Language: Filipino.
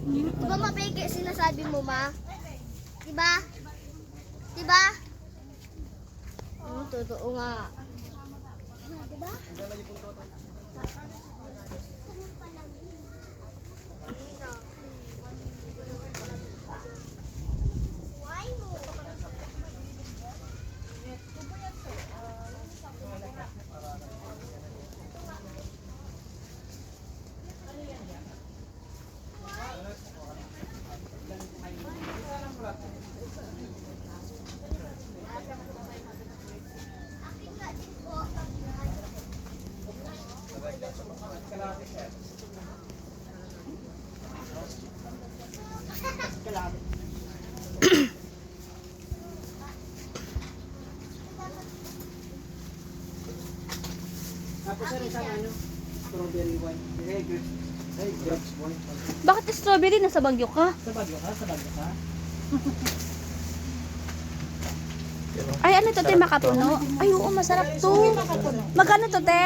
Diba mapeke sinasabi mo, ma? Diba? Diba? Totoo nga. Diba? Tapos sir, isang ano, strawberry wine. Grapes wine. Bakit strawberry? Nasa Bagyo ka? Sa Bagyo ka? Sa Bagyo ka? Ay, ano to, te? Makapuno? Ay, oo, masarap to. Magkano to, te?